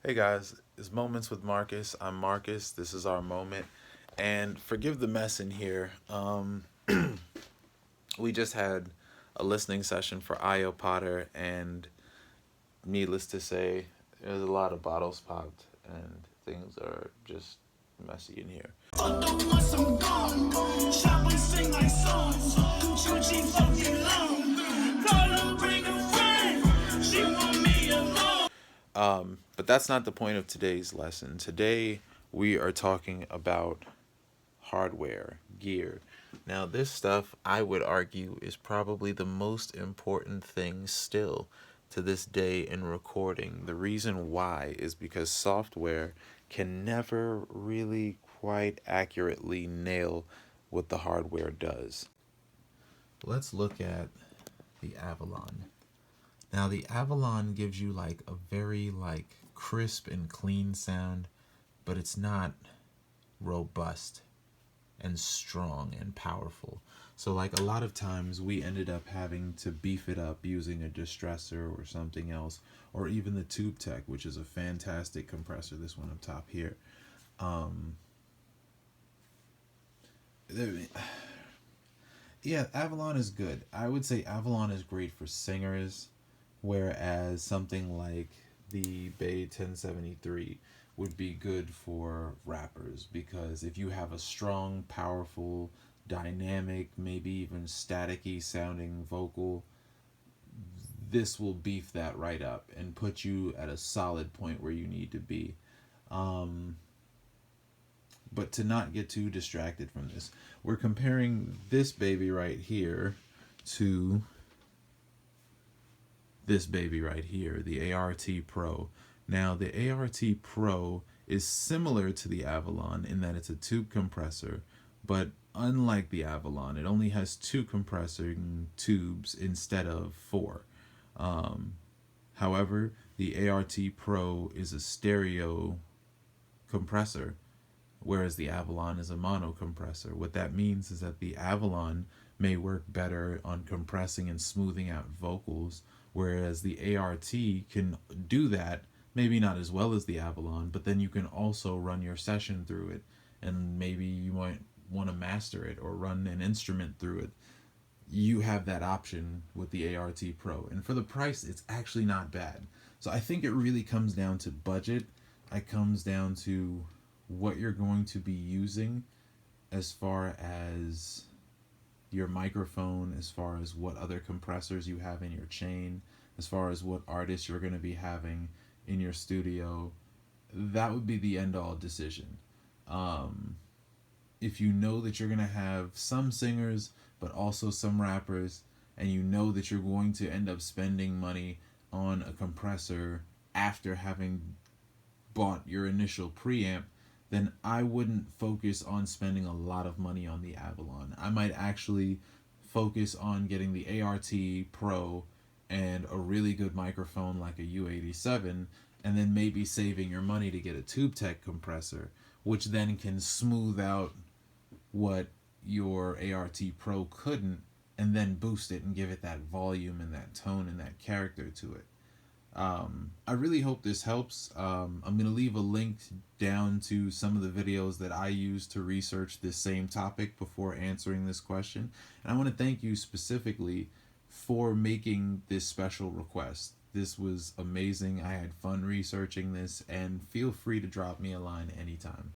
Hey guys, it's Moments with Marcus. I'm Marcus. This is our moment. And forgive the mess in here. We just had a listening session for IO Potter, and needless to say, there's a lot of bottles popped, and things are just messy in here. But that's not the point of today's lesson. Today, we are talking about hardware, gear. Now, this stuff, I would argue, is probably the most important thing still to this day in recording. The reason why is because software can never really quite accurately nail what the hardware does. Let's look at the Avalon. Now, the Avalon gives you like a very crisp and clean sound, but it's not robust and strong and powerful. So like a lot of times we ended up having to beef it up using a distressor or something else, or even the Tube Tech, which is a fantastic compressor, this one up top here. Yeah, Avalon is good. I would say Avalon is great for singers, whereas something like the Bay 1073 would be good for rappers, because if you have a strong, powerful, dynamic, maybe even staticky sounding vocal, this will beef that right up and put you at a solid point where you need to be. But to not get too distracted from this, we're comparing this baby right here to this baby right here, the ART Pro. Now, the ART Pro is similar to the Avalon in that it's a tube compressor, but unlike the Avalon, it only has two compressing tubes instead of four. However, the ART Pro is a stereo compressor, whereas the Avalon is a mono compressor. What that means is that the Avalon may work better on compressing and smoothing out vocals, whereas the ART can do that, maybe not as well as the Avalon, but then you can also run your session through it, and maybe you might want to master it or run an instrument through it. You have that option with the ART Pro, and for the price, it's actually not bad. So I think it really comes down to budget. It comes down to what you're going to be using as far as your microphone, as far as what other compressors you have in your chain, as far as what artists you're going to be having in your studio. That would be the end all decision. If you know that you're going to have some singers but also some rappers, and you know that you're going to end up spending money on a compressor after having bought your initial preamp, then I wouldn't focus on spending a lot of money on the Avalon. I might actually focus on getting the ART Pro and a really good microphone like a U87, and then maybe saving your money to get a Tube Tech compressor, which then can smooth out what your ART Pro couldn't, and then boost it and give it that volume and that tone and that character to it. I really hope this helps. I'm going to leave a link down to some of the videos that I used to research this same topic before answering this question. And I want to thank you specifically for making this special request. This was amazing. I had fun researching this, and feel free to drop me a line anytime.